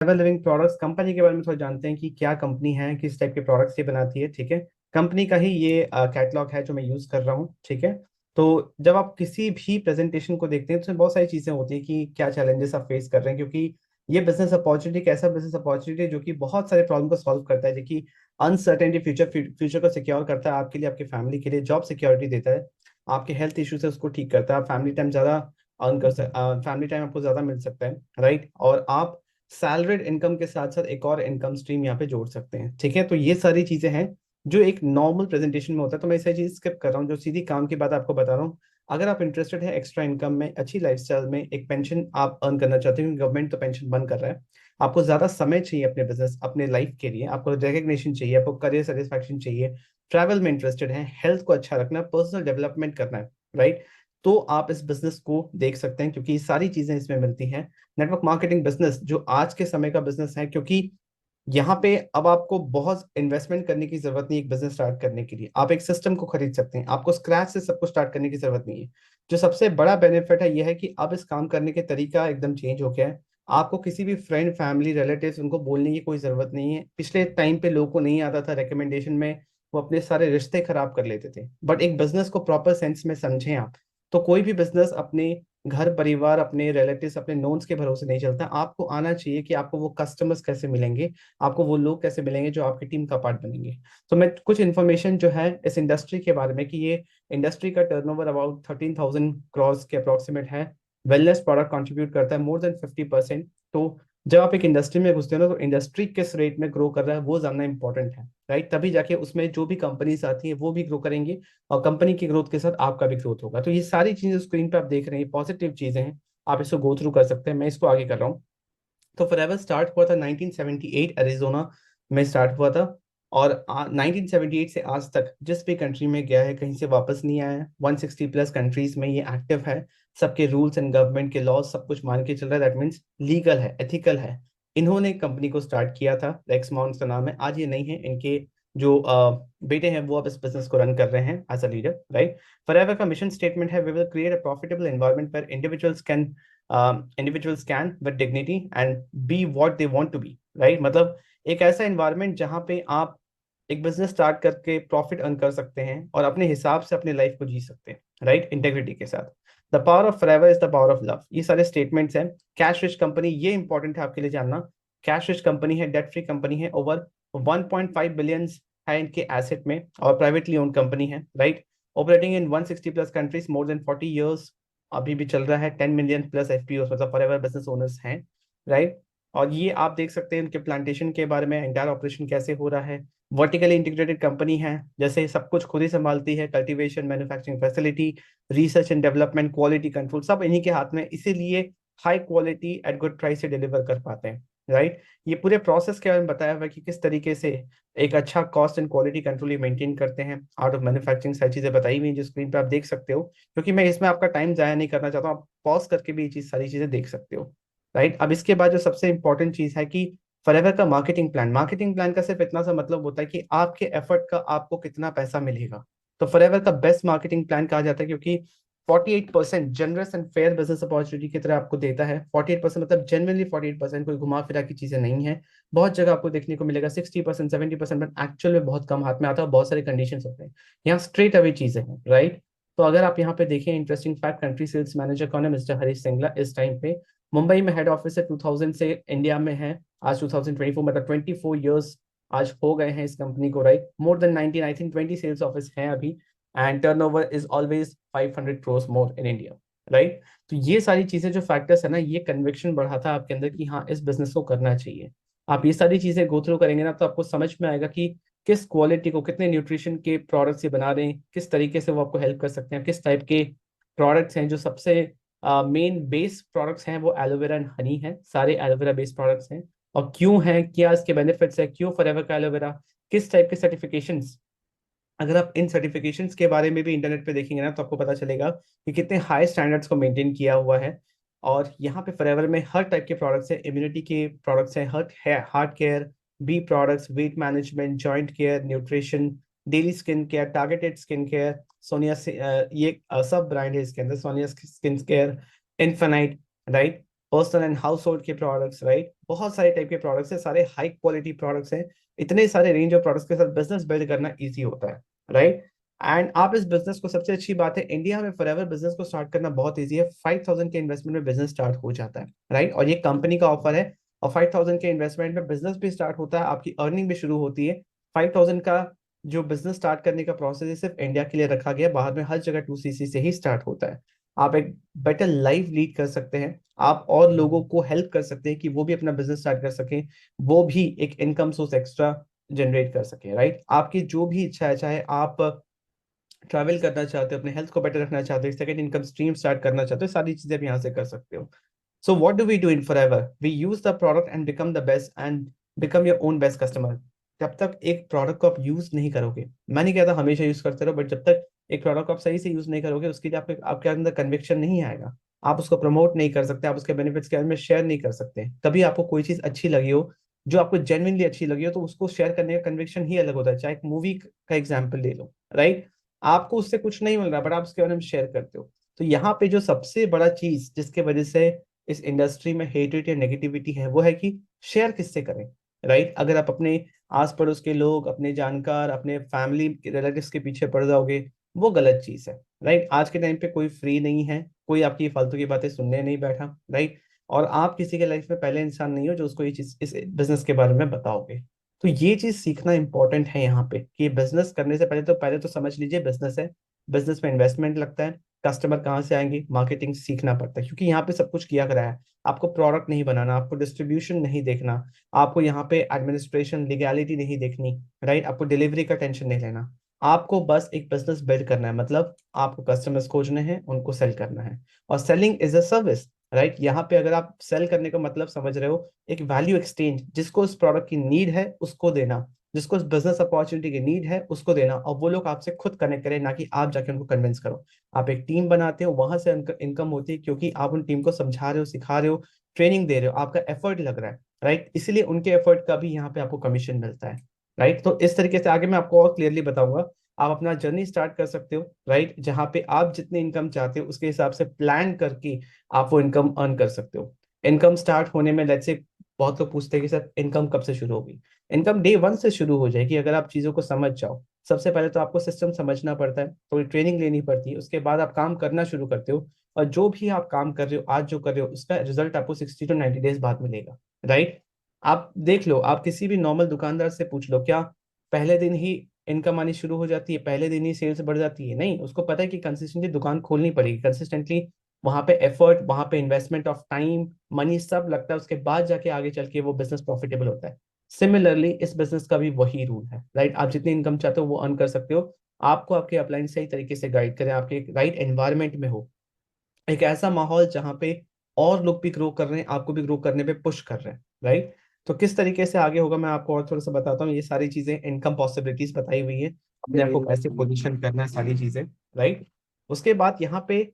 Ever living products company के बारे में थोड़ा जानते हैं कि क्या कंपनी है, किस टाइप के प्रोडक्ट्स ये बनाती है। ठीक है, कंपनी का ही ये कैटलॉग है जो मैं यूज कर रहा हूँ। ठीक है, तो जब आप किसी भी प्रेजेंटेशन को देखते हैं तो उसमें बहुत सारी चीजें होती हैं कि क्या चैलेंजेस आप फेस कर रहे हैं, क्योंकि ये बिजनेस अपॉर्चुनिटी एक ऐसा बिजनेस अपॉर्चुनिटी है जो कि बहुत सारे प्रॉब्लम को सॉल्व करता है, जो कि अनसर्टेनिटी फ्यूचर को सिक्योर करता है आपके लिए, आपकी फैमिली के लिए जॉब सिक्योरिटी देता है, आपके हेल्थ इश्यूज है उसको ठीक करता है, आप फैमिली टाइम ज्यादा अर्न कर सकते, फैमिली टाइम आपको ज्यादा मिल सकता है, राइट। और आप सैलरीड इनकम के साथ साथ एक और इनकम स्ट्रीम यहाँ पे जोड़ सकते हैं। ठीक है, तो ये सारी चीजें हैं जो एक नॉर्मल प्रेजेंटेशन में होता है, तो मैं ये सारी चीज स्किप कर रहा हूँ, जो सीधी काम की बात आपको बता रहा हूँ। अगर आप इंटरेस्टेड है एक्स्ट्रा इनकम में, अच्छी लाइफस्टाइल में, एक पेंशन आप अर्न करना चाहते हैं, गवर्नमेंट तो पेंशन बंद कर रहा है, आपको ज्यादा समय चाहिए अपने बिजनेस अपने लाइफ के लिए, आपको रिकग्निशन चाहिए, आपको करियर सेटिस्फैक्शन चाहिए, ट्रैवल में इंटरेस्टेड है, हेल्थ को अच्छा रखना है, पर्सनल डेवलपमेंट करना है, राइट, तो आप इस बिजनेस को देख सकते हैं, क्योंकि ये सारी चीजें इसमें मिलती हैं। नेटवर्क मार्केटिंग बिजनेस जो आज के समय का बिजनेस है, क्योंकि यहाँ पे अब आपको बहुत इन्वेस्टमेंट करने की जरूरत नहीं है एक बिजनेस स्टार्ट करने के लिए, आप एक सिस्टम को खरीद सकते हैं, आपको स्क्रैच से सब कुछ स्टार्ट करने की जरूरत नहीं है। जो सबसे बड़ा बेनिफिट है यह है कि अब इस काम करने के तरीका एकदम चेंज हो गया है। आपको किसी भी फ्रेंड फैमिली रिलेटिव्स उनको बोलने की कोई जरूरत नहीं है। पिछले टाइम पे लोगों को नहीं आता था रिकमेंडेशन में, वो अपने सारे रिश्ते खराब कर लेते थे, बट एक बिजनेस को प्रॉपर सेंस में समझें आप, तो कोई भी बिजनेस अपने घर परिवार अपने रिलेटिव्स अपने नोन्स के भरोसे नहीं चलता। आपको आना चाहिए कि आपको वो कस्टमर्स कैसे मिलेंगे, आपको वो लोग कैसे मिलेंगे जो आपकी टीम का पार्ट बनेंगे। तो मैं कुछ इन्फॉर्मेशन जो है इस इंडस्ट्री के बारे में, कि ये इंडस्ट्री का टर्नओवर अबाउट 13,000 crores के अप्रोक्सीमेट है। वेलनेस प्रोडक्ट कंट्रीब्यूट करता है मोर देन 50%। तो जब आप एक इंडस्ट्री में घुसते हो ना, तो इंडस्ट्री किस रेट में ग्रो कर रहा है वो जानना इंपॉर्टेंट है, राइट। तभी जाके उसमें जो भी कंपनीज आती है वो भी ग्रो करेंगे, और कंपनी की ग्रोथ के साथ आपका भी ग्रोथ होगा। तो ये सारी चीजें स्क्रीन पे आप देख रहे हैं पॉजिटिव चीजें हैं, आप इसको गो थ्रू कर सकते हैं, मैं इसको आगे कर रहा हूँ। तो फॉरएवर स्टार्ट हुआ था 1978 एरिजोना में स्टार्ट हुआ था, और 1978 से आज तक जिस भी कंट्री में गया है कहीं से वापस नहीं आया है। 160 प्लस कंट्रीज में ये एक्टिव है, सबके रूल्स एंड गवर्नमेंट के लॉज सब कुछ मान के चल रहा है, दैट मीन्स लीगल है, एथिकल है। इन्होंने कंपनी को स्टार्ट किया था, रेक्समॉन्स का नाम है, आज ये नहीं है, इनके जो बेटे हैं वो अब इस बिजनेस को रन कर रहे हैं as a leader, right. Forever का मिशन स्टेटमेंट है, we will create a profitable environment पर individuals can with dignity and be what they want to be, right। मतलब एक ऐसा एनवायरनमेंट जहां पे आप एक बिजनेस स्टार्ट करके प्रॉफिट अर्न कर सकते हैं और अपने हिसाब से अपने लाइफ को जी सकते हैं, राइट, इंटेग्रिटी के साथ। The power of forever is the power of love, ये सारे स्टेटमेंट्स हैं। कैश रिच कंपनी, ये इंपॉर्टेंट है आपके लिए जानना, कैश रिच कंपनी है, डेट फ्री कंपनी है, ओवर 1.5 बिलियन है इनके एसेट में, और प्राइवेटली ओन्ड कंपनी है, right. Operating in 160 plus countries, more than 40 years, अभी भी चल रहा है। 10 मिलियन प्लस एफपीओ मतलब फॉरएवर बिजनेस ओनर्स हैं, राइट। और ये आप देख सकते हैं उनके प्लांटेशन के बारे में, एंटायर ऑपरेशन कैसे हो रहा है। वर्टिकली इंटीग्रेटेड कंपनी है, जैसे सब कुछ खुद ही संभालती है, cultivation, manufacturing facility, research and development, quality control सब इन्हीं के हाथ में, इसीलिए high quality eight good price से डिलीवर कर पाते हैं, राइट। ये पूरे प्रोसेस के बारे में बताया हुआ है कि किस तरीके से एक अच्छा कॉस्ट एंड क्वालिटी कंट्रोल ये मेंटेन करते हैं। आउट ऑफ मैन्युफैक्चरिंग सारी चीजें बताई हुई हैं जो स्क्रीन पे आप देख सकते हो, क्योंकि मैं इसमें आपका टाइम जाया नहीं करना चाहता हूँ, आप पॉज करके भी ये चीज सारी चीजें देख सकते हो, राइट। अब इसके बाद जो सबसे इंपॉर्टेंट चीज है कि फॉरएवर का मार्केटिंग प्लान का सिर्फ इतना सा मतलब होता है कि आपके एफर्ट का आपको कितना पैसा मिलेगा। तो फॉरएवर का बेस्ट मार्केटिंग प्लान कहा जाता है, क्योंकि 48% generous and fair business opportunity की तरह आपको देता है। 48% मतलब जेनवनली 48%, कोई घुमा फिरा की चीजें नहीं है। बहुत जगह आपको देखने को मिलेगा 60% 70%, बट एक्चुअल में बहुत कम हाथ में आता है, बहुत सारे कंडीशन होते हैं। यहाँ स्ट्रेट अवे चीजें हैं, राइट। तो अगर आप यहाँ पे देखें interesting fact, country sales manager कौन है, मिस्टर हरीश सिंगला, इस टाइम पे मुंबई में हेड ऑफिस है, 2000 से इंडिया में है, आज 2024 मतलब 24 years आज हो गए हैं इस कंपनी को, right. More than 19 I think 20 sales office हैं अभी, and turnover is always 500 crores more in India, right. तो ये सारी चीजें जो फैक्टर्स है ना, ये कन्विक्शन बढ़ाता है आपके अंदर कि हाँ इस बिजनेस को करना चाहिए। आप ये सारी चीजें गो थ्रू करेंगे ना, तो आपको समझ में आएगा कि किस क्वालिटी को कितने न्यूट्रिशन के प्रोडक्ट्स ये बना रहे हैं, किस तरीके से वो आपको हेल्प कर सकते हैं, किस टाइप के प्रोडक्ट्स हैं। जो सबसे मेन बेस प्रोडक्ट्स हैं वो एलोवेरा एंड हनी है, सारे एलोवेरा बेस्ड प्रोडक्ट्स हैं। और क्यों है, क्या इसके बेनिफिट्स है, क्यों फॉरएवर का एलोवेरा, किस टाइप के सर्टिफिकेशंस, अगर आप इन सर्टिफिकेशंस के बारे में भी इंटरनेट पे देखेंगे ना, तो आपको पता चलेगा कि कितने हाई स्टैंडर्ड्स को मेंटेन किया हुआ है। और यहाँ पे फॉरएवर में हर टाइप के प्रोडक्ट्स हैं, इम्यूनिटी के प्रोडक्ट्स हैं, heart care, bee products, weight management, joint care, nutrition, daily skin care, targeted skin care, ये सब ब्रांड है इसके अंदर, Sonya skin care, Infinite, right. Personal and household के प्रोडक्ट्स, राइट, बहुत सारे टाइप के प्रोडक्ट्स है, सारे हाई क्वालिटी प्रोडक्ट्स हैं। इतने सारे रेंज ऑफ प्रोडक्ट्स के साथ बिजनेस बिल्ड करना ईजी होता है, राइट। एंड आप इस बिजनेस को, सबसे अच्छी बात है इंडिया में फॉरएवर बिजनेस को स्टार्ट करना बहुत ईजी है। 5,000 के इन्वेस्टमेंट में बिजनेस स्टार्ट हो जाता है, राइट। और ये कंपनी का ऑफर है, और 5,000 के इन्वेस्टमेंट में बिजनेस भी स्टार्ट होता है, आपकी अर्निंग भी शुरू होती है। 5,000 का जो बिजनेस स्टार्ट करने का प्रोसेस है सिर्फ इंडिया के लिए रखा गया, बाहर में हर जगह 2cc से ही स्टार्ट होता है। आप एक बेटर लाइफ लीड कर सकते हैं, आप और लोगों को हेल्प कर सकते हैं कि वो भी अपना बिजनेस स्टार्ट कर सकें, वो भी एक इनकम सोर्स एक्स्ट्रा जनरेट कर सके, राइट। आपकी जो भी इच्छा है, चाहे आप ट्रैवल करना चाहते हो, अपने हेल्थ को बेटर रखना चाहते हो, सेकंड इनकम स्ट्रीम स्टार्ट करना चाहते हो, सारी चीजें आप यहाँ से कर सकते हो। So what do we do in Forever? We use the product and become the best and become your own best customer. जब तक एक प्रोडक्ट को आप यूज नहीं करोगे, मैं नहीं कहता हमेशा यूज करते रहो, बट जब तक एक प्रोडक्ट को आप सही से यूज नहीं करोगे, उसके लिए आपके अंदर कन्विक्शन नहीं आएगा, आप उसको प्रमोट नहीं कर सकते, आप उसके बेनिफिट्स के बारे में शेयर नहीं कर सकते। कभी आपको कोई चीज अच्छी लगी हो, जो आपको जेन्युइनली अच्छी लगी हो, तो उसको शेयर करने का कन्विक्शन ही अलग होता है। चाहे एक मूवी का एग्जाम्पल ले लो, राइट, आपको उससे कुछ नहीं मिल रहा बट आप उसके बारे में शेयर करते हो। तो यहाँ पे जो सबसे बड़ा चीज जिसके वजह से इस इंडस्ट्री में हेटेड या नेगेटिविटी है, वो है कि शेयर किससे करें, राइट। अगर आप अपने आस पड़ोस के लोग, अपने जानकार, अपने फैमिली रिलेटिव्स के पीछे पड़ जाओगे, वो गलत चीज है, राइट। आज के टाइम पे कोई फ्री नहीं है, कोई आपकी फालतू की बातें सुनने नहीं बैठा, राइट। और आप किसी के लाइफ में पहले इंसान नहीं हो जो उसको ये चीज, इस बिजनेस के बारे में बताओगे। तो ये चीज सीखना इंपॉर्टेंट है यहाँ पे, कि बिजनेस करने से पहले तो समझ लीजिए बिजनेस है, बिजनेस में इन्वेस्टमेंट लगता है, कस्टमर कहाँ से आएंगे, मार्केटिंग सीखना पड़ता है, क्योंकि यहाँ पे सब कुछ किया गया है। आपको प्रोडक्ट नहीं बनाना, आपको डिस्ट्रीब्यूशन नहीं देखना, आपको यहाँ पे एडमिनिस्ट्रेशन लीगैलिटी नहीं देखनी, राइट, आपको डिलीवरी का टेंशन नहीं लेना। आपको बस एक बिजनेस बिल्ड करना है, मतलब आपको कस्टमर्स खोजने हैं, उनको सेल करना है। और selling is a service, right. यहाँ पे अगर आप सेल करने का मतलब समझ रहे हो, एक वैल्यू एक्सचेंज, जिसको उस प्रोडक्ट की नीड है उसको देना, जिसको उस बिजनेस अपॉर्चुनिटी की नीड है उसको देना, और वो लोग आपसे खुद कनेक्ट करें, ना कि आप जाके उनको कन्विंस करो। आप एक टीम बनाते हो, वहां से इनकम होती है, क्योंकि आप उन टीम को समझा रहे हो, सिखा रहे हो, ट्रेनिंग दे रहे हो, आपका एफर्ट लग रहा है, राइट। इसलिए उनके एफर्ट का भी यहाँ पे आपको कमीशन मिलता है, राइट। तो इस तरीके से आगे मैं आपको और क्लियरली बताऊंगा। आप अपना जर्नी स्टार्ट कर सकते हो, राइट, जहाँ पे आप जितनी इनकम चाहते हो उसके हिसाब से प्लान करके आप वो इनकम अर्न कर सकते हो। इनकम स्टार्ट होने में लेट्स से, बहुत लोग पूछते हैं कि सर इनकम कब से शुरू होगी? इनकम डे वन से शुरू हो जाएगी, अगर आप चीजों को समझ जाओ। सबसे पहले तो आपको सिस्टम समझना पड़ता है, थोड़ी ट्रेनिंग लेनी पड़ती है, उसके बाद आप काम करना शुरू करते हो। और जो भी आप काम कर रहे हो, आज जो कर रहे हो, उसका रिजल्ट आपको 60 to 90 डेज बाद मिलेगा, राइट। आप देख लो, आप किसी भी नॉर्मल दुकानदार से पूछ लो, क्या पहले दिन ही इनकम आनी शुरू हो जाती है, पहले दिन ही सेल्स बढ़ जाती है? नहीं, उसको पता है कि कंसिस्टेंटली दुकान खोलनी पड़ेगी, कंसिस्टेंटली वहां पे एफर्ट, वहां पे इन्वेस्टमेंट ऑफ टाइम मनी सब लगता है, उसके बाद जाके आगे चल के वो बिजनेस प्रॉफिटेबल होता है। सिमिलरली इस बिजनेस का भी वही रूल है, राइट। आप जितनी इनकम चाहते हो वो अर्न कर सकते हो। आपको आपके अपलाइन सही तरीके से गाइड करें, आपके एक राइट एनवायरमेंट में हो, एक ऐसा माहौल जहाँ पे और लोग भी ग्रो कर रहे हैं, आपको भी ग्रो करने पे पुश कर रहे हैं, राइट। तो किस तरीके से आगे होगा मैं आपको और थोड़ा सा बताता हूँ। ये सारी चीजें इनकम पॉसिबिलिटीज बताई हुई है, अपने आपको कैसे पोजीशन करना है, सारी चीजें, राइट। उसके बाद यहाँ पे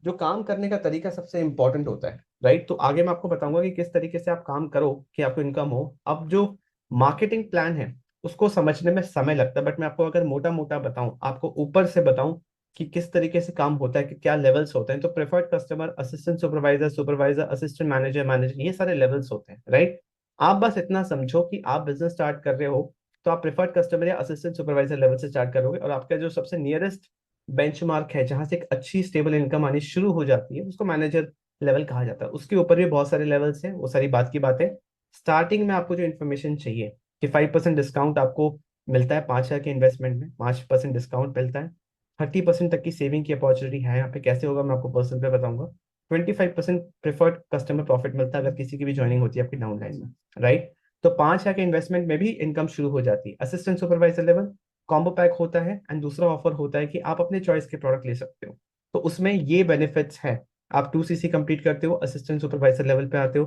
जो काम करने का तरीका सबसे इंपॉर्टेंट होता है, राइट। तो आगे मैं आपको बताऊंगा कि किस तरीके से आप काम करो कि आपको इनकम हो। अब जो मार्केटिंग प्लान है उसको समझने में समय लगता है, बट मैं आपको अगर मोटा मोटा बताऊं, आपको ऊपर से बताऊं कि किस तरीके से काम होता है, कि क्या लेवल्स होते हैं, तो preferred customer, assistant supervisor, supervisor, assistant manager, manager, ये सारे लेवल्स होते हैं, राइट। आप बस इतना समझो कि आप बिजनेस स्टार्ट कर रहे हो, तो आप प्रेफर्ड कस्टमर या असिस्टेंट सुपरवाइजर लेवल से स्टार्ट करोगे, और आपका जो सबसे नियरेस्ट बेंचमार्क है, जहां से एक अच्छी स्टेबल इनकम आनी शुरू हो जाती है, उसको मैनेजर लेवल कहा जाता है। उसके ऊपर भी बहुत सारे लेवल्स हैं, वो सारी बात की बात है। स्टार्टिंग में आपको जो इन्फॉर्मेशन चाहिए कि 5% डिस्काउंट आपको मिलता है, 5,000 के इन्वेस्टमेंट में 5% डिस्काउंट मिलता है, 30% तक की सेविंग की अपॉर्चुनिटी है। यहाँ पे कैसे होगा मैं आपको पर्सन पे बताऊंगा। 25% प्रेफर्ड कस्टमर प्रॉफिट मिलता है अगर किसी की भी ज्वाइनिंग होती है आपकी डाउनलाइन में, राइट। तो 5,000 के इन्वेस्टमेंट में भी इनकम शुरू हो जाती है। Assistant supervisor level combo pack होता है, एंड दूसरा ऑफर होता है कि आप अपने चॉइस के प्रोडक्ट ले सकते हो। तो उसमें ये बेनिफिट्स है, आप 2cc कंप्लीट करते हो, असिस्टेंट सुपरवाइजर लेवल पे आते हो,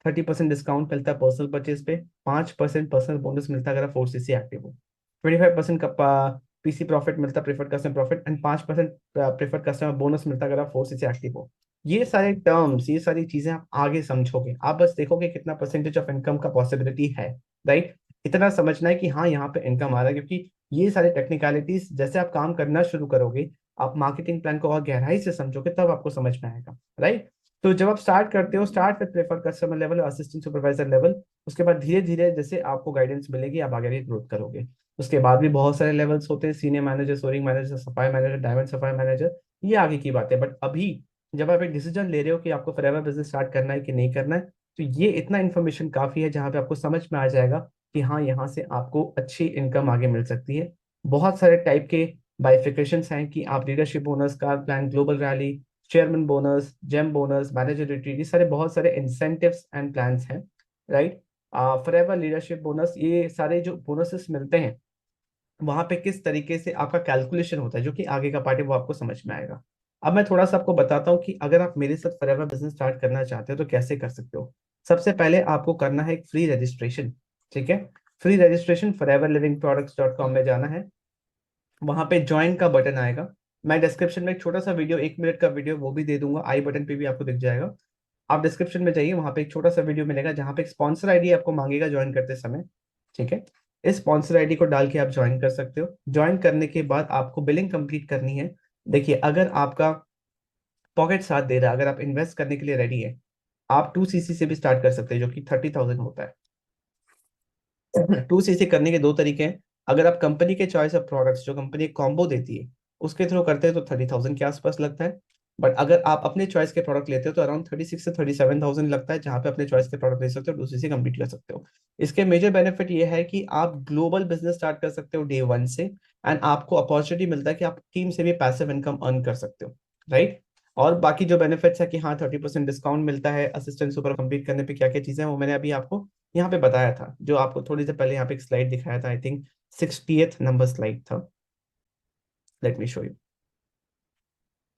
30% डिस्काउंट मिलता है पर्सनल परचेज पे, 5% पर्सनल बोनस मिलता है अगर आप 4cc एक्टिव हो, 25% का पीसी प्रॉफिट मिलता है, preferred customer profit, and 5% preferred customer bonus मिलता है अगर आप 4cc एक्टिव हो। ये सारे टर्म्स, ये सारी चीजें आप आगे समझोगे, आप बस देखोगे कितना परसेंटेज ऑफ इनकम का पॉसिबिलिटी है, राइट। इतना समझना है कि हाँ यहाँ पे इनकम आ रहा है, क्योंकि ये सारे टेक्निकलिटीज जैसे आप काम करना शुरू करोगे, आप मार्केटिंग प्लान को और गहराई से समझोगे, तब आपको समझ में आएगा, राइट। तो जब आप स्टार्ट करते हो, start with prefer customer level, assistant supervisor level, उसके बाद धीरे धीरे जैसे आपको गाइडेंस मिलेगी आप आगे भी ग्रोथ करोगे। उसके बाद भी बहुत सारे लेवल्स होते हैं, सीनियर मैनेजर, सोरिंग मैनेजर, सफाई मैनेजर, डायमंड सफाई मैनेजर, ये आगे की बात है। बट अभी जब आप एक डिसीजन ले रहे हो कि आपको फॉरएवर बिजनेस स्टार्ट करना है कि नहीं करना है, तो ये इतना इन्फॉर्मेशन काफी है जहाँ पे आपको समझ में आ जाएगा कि हाँ, यहाँ से आपको अच्छी इनकम आगे मिल सकती है। बहुत सारे टाइप के बाइफिकेशंस हैं कि आप leadership bonus, car plan, global rally, chairman bonus, gem bonus, manager retreat, ये सारे बहुत सारे इंसेंटिव्स एंड प्लान्स हैं, राइट। फॉरएवर लीडरशिप बोनस, ये सारे जो बोनसेस मिलते हैं वहां पे किस तरीके से आपका कैलकुलेशन होता है, जो कि आगे का पार्ट है वो आपको समझ में आएगा। अब मैं थोड़ा सा आपको बताता हूँ कि अगर आप मेरे साथ फॉरएवर बिजनेस स्टार्ट करना चाहते हो तो कैसे कर सकते हो। सबसे पहले आपको करना है एक फ्री रजिस्ट्रेशन, ठीक है। फ्री रजिस्ट्रेशन foreverlivingproducts.com में जाना है, वहां पे ज्वाइन का बटन आएगा। मैं डिस्क्रिप्शन में एक छोटा सा वीडियो, 1 मिनट का वीडियो वो भी दे दूंगा, आई बटन पे भी आपको दिख जाएगा। आप डिस्क्रिप्शन में जाइए, वहां पे एक छोटा सा वीडियो मिलेगा जहां पे एक स्पॉन्सर आईडी आपको मांगेगा ज्वाइन करते समय, ठीक है। इस स्पॉन्सर आईडी को डाल के आप ज्वाइन कर सकते हो। ज्वाइन करने के बाद आपको बिलिंग कंप्लीट करनी है। देखिए, अगर आपका पॉकेट साथ दे रहा है, अगर आप इन्वेस्ट करने के लिए रेडी है, आप 2cc से भी स्टार्ट कर सकते हैं, जो कि 30,000 होता है। 2cc करने के दो तरीके हैं। अगर आप कंपनी के चॉइस ऑफ प्रोडक्ट्स, जो कंपनी एक कॉम्बो देती है, उसके थ्रू करते हैं तो 30,000 के आसपास लगता है। बट अगर आप अपने चॉइस के प्रोडक्ट लेते हो तो अराउंड 36 से 37,000 लगता है, जहां पे अपने चॉइस के प्रोडक्ट ले सकते हो, 2cc कंप्लीट कर सकते हो। इसके मेजर बेनिफिट ये है कि आप ग्लोबल बिजनेस स्टार्ट कर सकते हो डे 1 से, एंड आपको अपॉर्चुनिटी मिलता है कि आप टीम से भी पैसिव इनकम अर्न कर सकते हो, राइट। और बाकी जो बेनिफिट्स है कि हाँ, 30% डिस्काउंट मिलता है असिस्टेंट सुपर कंप्लीट करने पे, क्या क्या चीजें हैं वो मैंने अभी आपको यहाँ पे बताया था, जो आपको थोड़ी देर पहले यहाँ पे एक स्लाइड दिखाया था, I think 60th number slide था। Let me show you.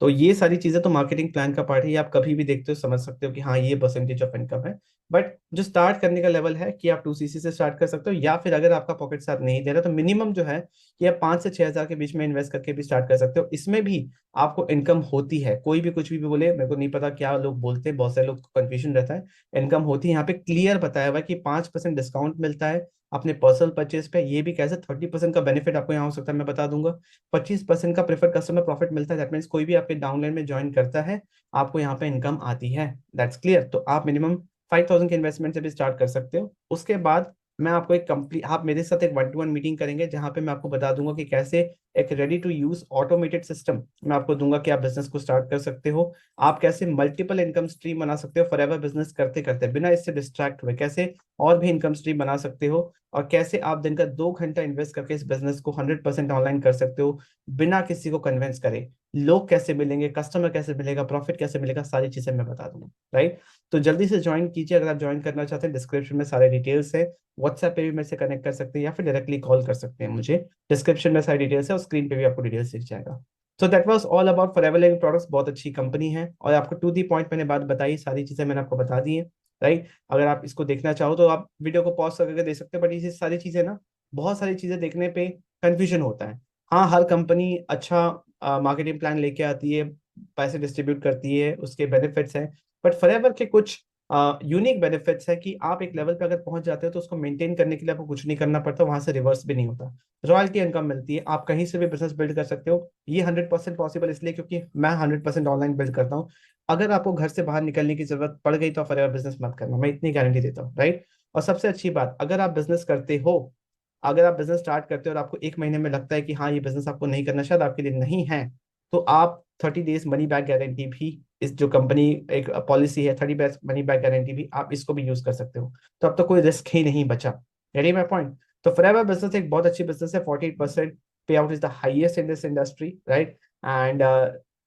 तो ये सारी चीजें तो मार्केटिंग प्लान का पार्ट है, ये आप कभी भी देखते हो समझ सकते हो कि हाँ, ये परसेंटेज ऑफ इनकम है। बट जो स्टार्ट करने का लेवल है कि आप 2cc से स्टार्ट कर सकते हो, या फिर अगर आपका पॉकेट साथ नहीं दे रहा तो मिनिमम जो है कि आप 5 से 6 हजार के बीच में इन्वेस्ट करके भी स्टार्ट कर सकते हो। इसमें भी आपको इनकम होती है, कोई भी कुछ भी बोले, मेरे को नहीं पता क्या लोग बोलते हैं, बहुत सारे लोग को कंफ्यूजन रहता है। इनकम होती है, यहाँ पे क्लियर बताया हुआ है कि 5% डिस्काउंट मिलता है अपने पर्सनल परचेज पे। ये भी कैसे 30% का बेनिफिट आपको यहाँ हो सकता है, मैं बता दूंगा। 25% का प्रेफर कस्टमर प्रॉफिट मिलता है, दैट मीन्स कोई भी आपके डाउनलाइन में ज्वाइन करता है, आपको यहाँ पे इनकम आती है। That's clear. तो आप मिनिमम 5,000 के इन्वेस्टमेंट से भी स्टार्ट कर सकते हो। उसके बाद मैं आपको एक कंप्लीट, आप मेरे साथ एक 1-to-1 मीटिंग करेंगे जहां पे मैं आपको बता दूंगा कि कैसे एक ready to use automated system मैं आपको दूंगा कि आप बिजनेस को स्टार्ट कर सकते हो। आप कैसे मल्टीपल इनकम स्ट्रीम बना सकते हो फॉरएवर बिजनेस करते करते, बिना इससे डिस्ट्रैक्ट हुए, कैसे और भी इनकम स्ट्रीम बना सकते हो, और कैसे आप दिन का 2 घंटा इन्वेस्ट करके इस बिजनेस को 100% ऑनलाइन कर सकते हो बिना किसी को कन्विंस करे। लोग कैसे मिलेंगे, कस्टमर कैसे मिलेगा, प्रॉफिट कैसे मिलेगा, सारी चीजें मैं बता दूंगा, राइट। तो जल्दी से ज्वाइन कीजिए। अगर आप ज्वाइन करना चाहते हैं, डिस्क्रिप्शन में सारे डिटेल्स है। व्हाट्सएप पे भी मेरे से कनेक्ट कर सकते हैं या फिर डायरेक्टली कॉल कर सकते हैं मुझे। डिस्क्रिप्शन में सारी डिटेल्स है और स्क्रीन पे भी आपको डिटेल्स दिख जाएगा। So that was all about forever living products. बहुत अच्छी कंपनी है और आपको टू दी पॉइंट मैंने बात बताई, सारी चीजें मैंने आपको बता दी है, राइट। अगर आप इसको देखना चाहो तो आप वीडियो को पॉज करके देख सकते हो, बट ये सारी चीजें ना, बहुत सारी चीजें देखने पे कंफ्यूजन होता है। हाँ, हर कंपनी अच्छा मार्केटिंग प्लान लेके आती है, पैसे डिस्ट्रीब्यूट करती है, उसके बेनिफिट्स हैं। बट फॉरएवर के कुछ यूनिक बेनिफिट्स है कि आप एक लेवल पे अगर पहुंच जाते हो तो उसको मेंटेन करने के लिए आपको कुछ नहीं करना पड़ता, वहां से रिवर्स भी नहीं होता। रॉयल्टी इनकम मिलती है, आप कहीं से भी बिजनेस बिल्ड कर सकते हो। ये 100% पॉसिबल इसलिए क्योंकि मैं 100% ऑनलाइन बिल्ड करता हूँ। अगर आपको घर से बाहर निकलने की जरूरत पड़ गई तो फॉरएवर बिजनेस मत करना, मैं इतनी गारंटी देता हूँ, राइट। और सबसे अच्छी बात, अगर आप बिजनेस करते हो, अगर आप बिजनेस स्टार्ट करते हो और आपको 1 महीने में लगता है कि हाँ, ये बिजनेस आपको नहीं करना, शायद आपके लिए नहीं है, तो आप 30 डेज मनी बैक गारंटी भी, इस जो कंपनी एक पॉलिसी है 30 डेज मनी बैक गारंटी भी, आप इसको भी यूज कर सकते हो। तो अब तो कोई रिस्क ही नहीं बचा। Ready my point. तो फॉरएवर बिजनेस एक बहुत अच्छी बिजनेस है। 48% पे out is the highest in this industry, right. And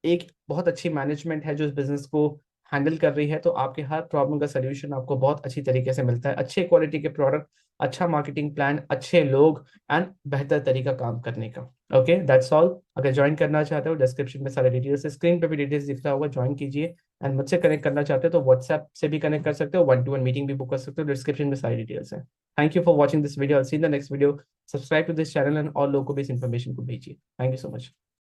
एक बहुत अच्छी मैनेजमेंट है जो इस बिजनेस को हैंडल कर रही है, तो आपके हर प्रॉब्लम का सोल्यूशन आपको बहुत अच्छी तरीके से मिलता है। अच्छे क्वालिटी के प्रोडक्ट, अच्छा मार्केटिंग प्लान, अच्छे लोग, एंड बेहतर तरीका काम करने का। Okay, that's all. अगर ज्वाइन करना चाहते हो, डिस्क्रिप्शन में सारे डिटेल्स, स्क्रीन पे भी डिटेल्स दिख रहा होगा, ज्वाइन कीजिए। एंड मुझसे कनेक्ट करना चाहते हो तो व्हाट्सएप से भी कनेक्ट कर सकते हो, 1-to-1 मीटिंग भी बुक कर सकते हो, डिस्क्रिप्शन में सारी डिटेल्स है। Thank you for watching this video, see the next video. Subscribe to this channel and और लोगों को भी इस इन्फॉर्मेशन को भेजिए। Thank you so much.